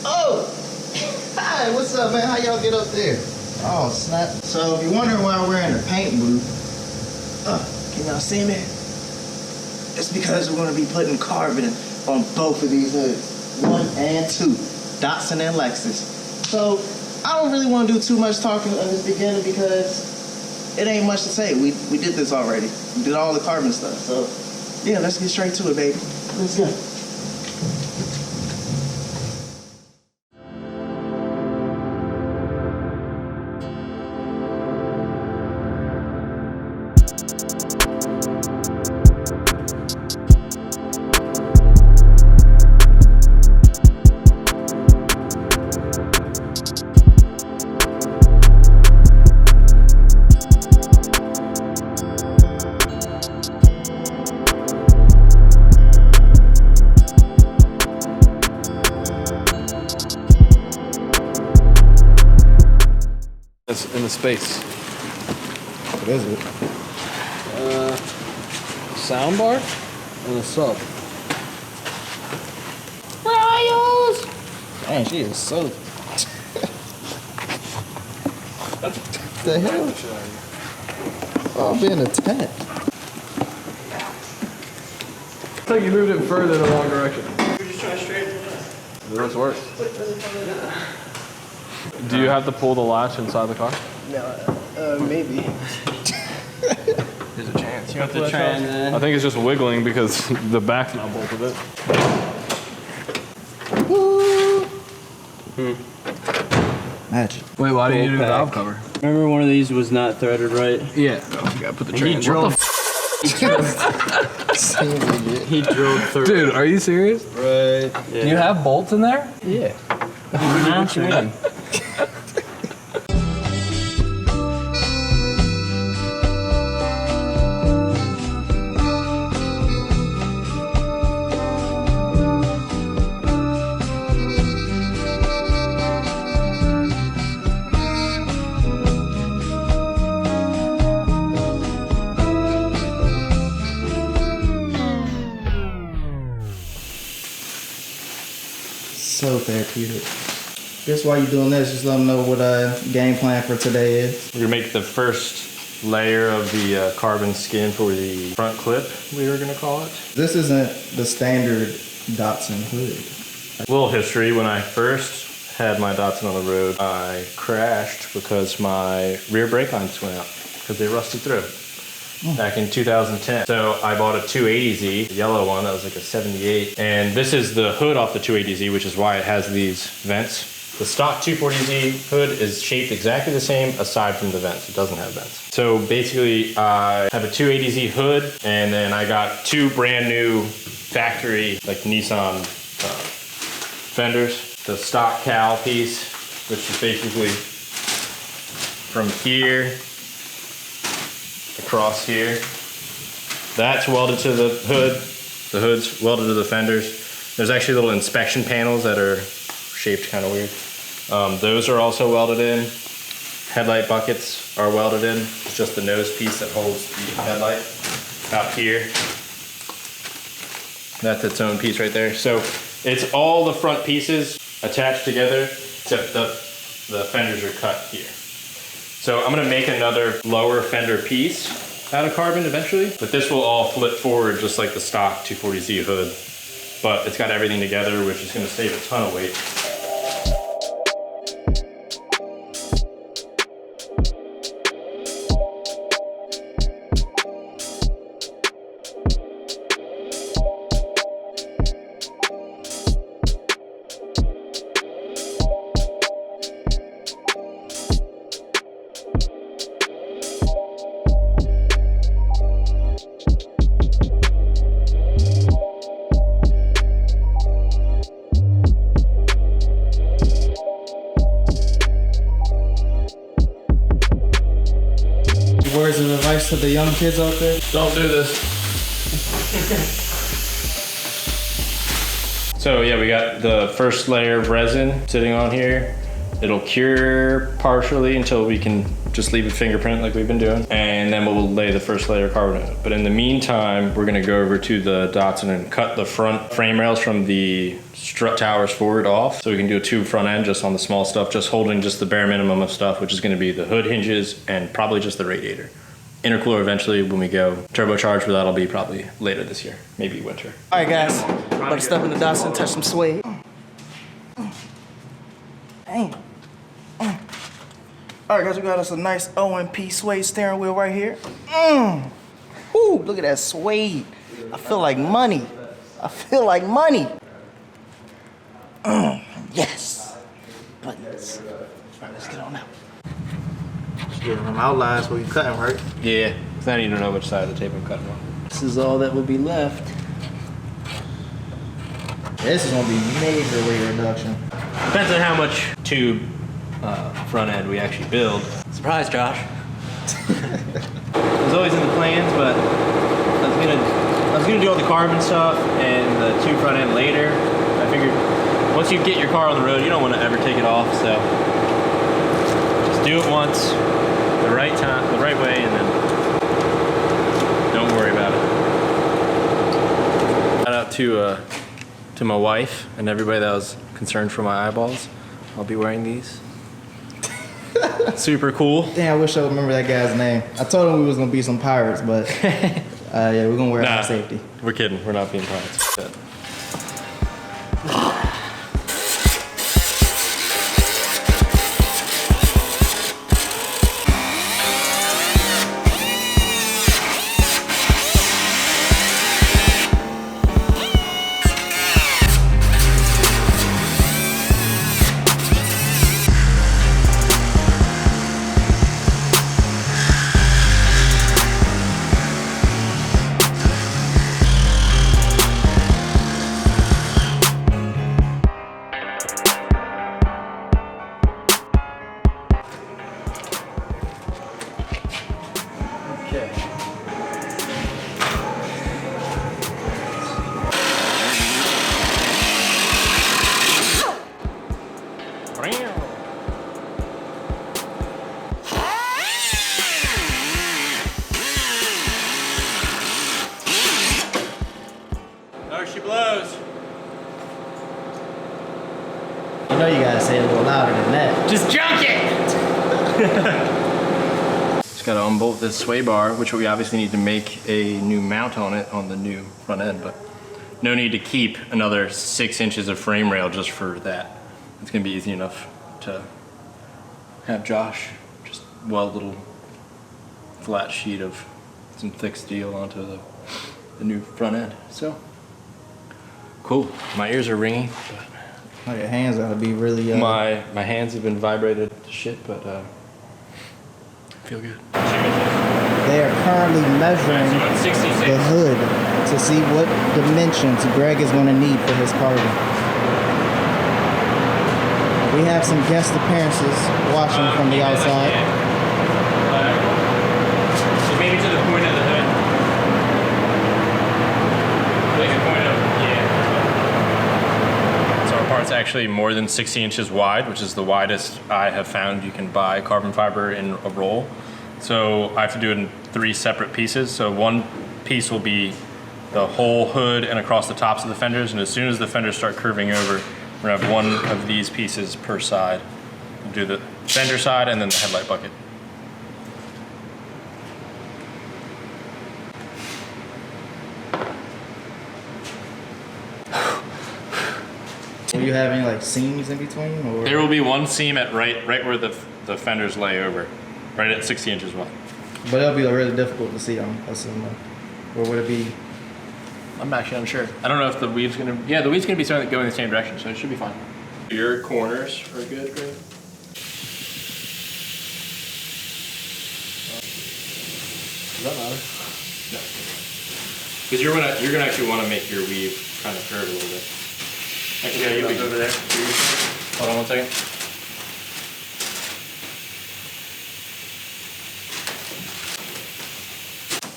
Oh! Hi, what's up, man? How y'all get up there? Oh, snap. So, if you're wondering why we're in the paint booth, can y'all see me? It's because we're going to be putting carbon on both of these hoods. 1 and 2. Datsun and Lexus. So, I don't really want to do too much talking in this beginning because it ain't much to say. We did this already. We did all the carbon stuff. So, yeah, let's get straight to it, baby. Let's go. In the space. What is it? Sound bar and a sub. Riles! Dang, she is so... What the hell? Oh, I'm being attacked. It's like you moved it further in the wrong direction. We're just trying to straighten it out. What's worse? Do you have to pull the latch inside the car? No, maybe. There's a chance. You have to try and I think it's just wiggling because the back's not bolted in. Magic. Wait, why do you do a valve cover? Remember one of these was not threaded right? Yeah. Oh, you gotta put the trans. He drilled through. Dude, are you serious? Right. Yeah. Do you have bolts in there? Yeah. What you mean? So therapeutic. Guess why you doing this? Just let them know what game plan for today is. We're gonna make the first layer of the carbon skin for the front clip, we were gonna call it. This isn't the standard Datsun hood. A little history, when I first had my Datsun on the road, I crashed because my rear brake lines went out because they rusted through. Back in 2010. So I bought a 280Z, the yellow one, that was like a 78. And this is the hood off the 280Z, which is why it has these vents. The stock 240Z hood is shaped exactly the same aside from the vents. It doesn't have vents. So basically I have a 280Z hood, and then I got 2 brand new factory, like Nissan fenders. The stock cowl piece, which is basically from here across here. That's welded to the hood. The hood's welded to the fenders. There's actually little inspection panels that are shaped kind of weird. Those are also welded in. Headlight buckets are welded in. It's just the nose piece that holds the headlight out here. That's its own piece right there. So it's all the front pieces attached together, except the fenders are cut here. So I'm gonna make another lower fender piece out of carbon eventually, but this will all flip forward just like the stock 240Z hood, but it's got everything together, which is gonna save a ton of weight. Words of advice to the young kids out there? Don't do this. So yeah, we got the first layer of resin sitting on here. It'll cure partially until we can just leave a fingerprint like we've been doing. And then we'll lay the first layer of carbon in it. But in the meantime, we're gonna go over to the Datsun and cut the front frame rails from the strut towers forward off. So we can do a tube front end just on the small stuff, just holding just the bare minimum of stuff, which is gonna be the hood hinges and probably just the radiator. Intercooler eventually when we go turbocharged, but that'll be probably later this year, maybe winter. All right, guys. About to step in the Datsun, touch some suede. Dang. All right, guys, we got us a nice OMP suede steering wheel right here. Ooh, look at that suede. I feel like money. I feel like money. Yes. Buttons. All right, let's get on out. Just giving them outlines where you're cutting, right? Yeah, because I need to know which side of the tape I'm cutting on. This is all that will be left. This is gonna be major weight reduction. Depends on how much tube front end we actually build. Surprise, Josh. It was always in the plans, but I was gonna do all the carbon stuff and the tube front end later. I figured once you get your car on the road, you don't want to ever take it off, so just do it once, the right time, the right way, and then don't worry about it. Shout out to my wife and everybody that was concerned for my eyeballs. I'll be wearing these. Super cool. Damn, I wish I would remember that guy's name. I told him we was gonna be some pirates, but yeah, we're gonna wear it for safety. We're kidding. We're not being pirates. But there she blows. You know you gotta say it a little louder than that. Just junk it! Just gotta unbolt this sway bar, which we obviously need to make a new mount on it on the new front end, but no need to keep another 6 inches of frame rail just for that. It's gonna be easy enough to have Josh just weld a little flat sheet of some thick steel onto the new front end. So, cool. My ears are ringing, but Oh, your hands ought to be really. my hands have been vibrated to shit, but feel good. They are currently measuring the hood to see what dimensions Greg is going to need for his carbon. We have some guest appearances watching from the outside. So maybe to the point of the hood. Like the point of, yeah. So our part's actually more than 60 inches wide, which is the widest I have found you can buy carbon fiber in a roll. So I have to do it in 3 separate pieces. So one piece will be the whole hood and across the tops of the fenders, and as soon as the fenders start curving over, we're gonna have one of these pieces per side. We'll do the fender side and then the headlight bucket. Will you have any like seams in between, or? There will be one seam at right where the fenders lay over, right at 60 inches wide. But it'll be really difficult to see, I'm assuming. Or would it be? I'm actually unsure. I don't know if the weave's gonna. Yeah, the weave's gonna be starting to go in the same direction, so it should be fine. Your corners are good, Greg. Does that matter? No. Because you're gonna actually want to make your weave kind of curve a little bit. Actually, yeah, you'll be over there. Hold on one second.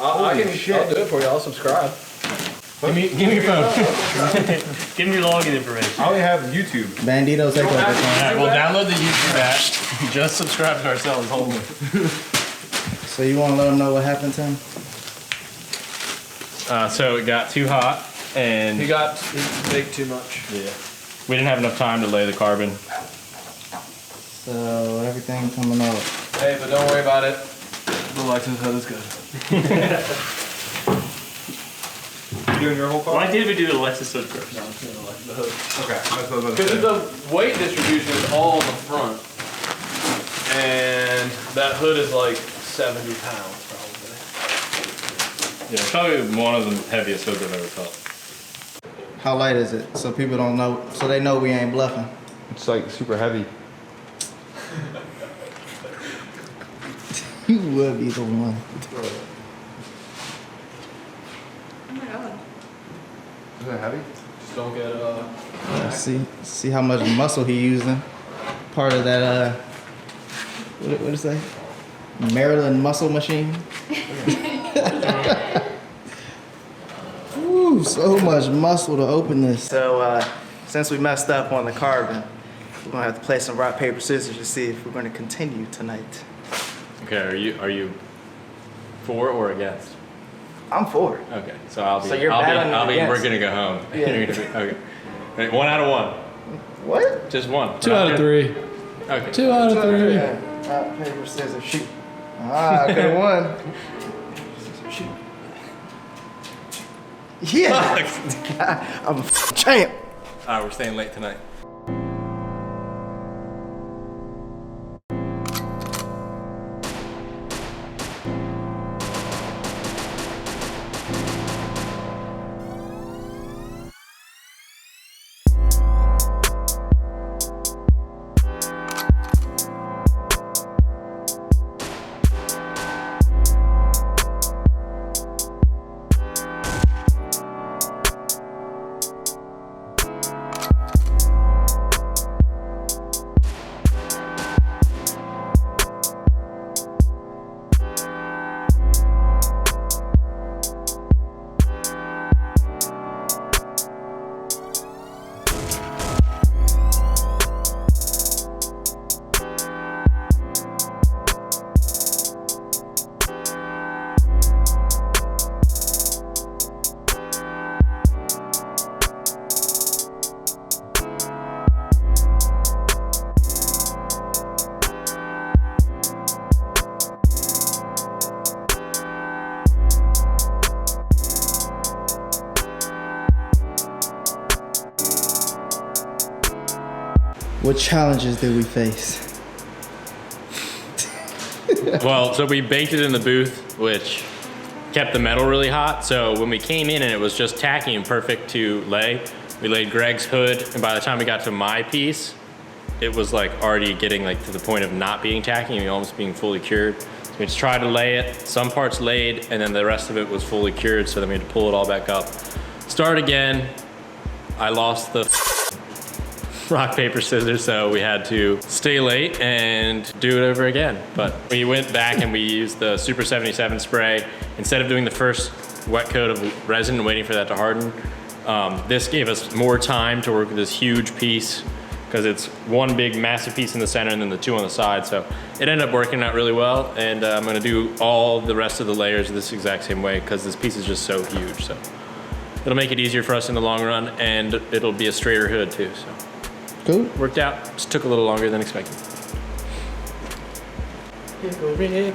I'll do it for you. I'll subscribe. Give me your phone. Give me your login information. I only have YouTube. Bandito, take over this one. Alright, we'll download the YouTube app. Just subscribe to ourselves only. So you want to let them know what happened to him? So it got too hot and He baked too much. yeah, we didn't have enough time to lay the carbon. So everything coming up. Hey, but don't worry about it. The Lexus hood is good. You doing your whole car? Why did we do the Lexus hood first? No, I'm just gonna like the hood. Okay, that's what I was about to Because say. the weight distribution is all in the front. And that hood is like 70 pounds probably. Yeah, it's probably one of the heaviest hoods I've ever felt. How light is it? So people don't know, so they know we ain't bluffing. It's like super heavy. You would be the one. Oh my god. Is it heavy? Just don't get See how much muscle he using. Part of that what it say? Maryland muscle machine. Ooh, so much muscle to open this. So since we messed up on the carbon, we're gonna have to play some rock, paper, scissors to see if we're gonna continue tonight. Okay, are you for or against? I'm for it. Okay, so I'll be. So you're I'll battling be. against. We're gonna go home. Yeah. You're gonna be, okay. Right, 1 out of 1. What? Just one. 2 out of 3. Okay. 2 out of 3. Yeah. Rock, paper, scissors, shoot. Ah, I could've won. Shoot. Yeah. I'm a champ. Alright, we're staying late tonight. What challenges did we face? Well, so we baked it in the booth, which kept the metal really hot. So when we came in and it was just tacky and perfect to lay, we laid Greg's hood, and by the time we got to my piece, it was like already getting like to the point of not being tacky and almost being fully cured. So we just tried to lay it, some parts laid, and then the rest of it was fully cured, so then we had to pull it all back up. Start again. I lost the rock, paper, scissors, so we had to stay late and do it over again. But we went back and we used the Super 77 spray. Instead of doing the first wet coat of resin and waiting for that to harden, this gave us more time to work with this huge piece, because it's one big massive piece in the center and then the two on the side. So it ended up working out really well, and I'm gonna do all the rest of the layers this exact same way because this piece is just so huge. So it'll make it easier for us in the long run, and it'll be a straighter hood too. So Cool. worked out, just took a little longer than expected. Pickle Rick.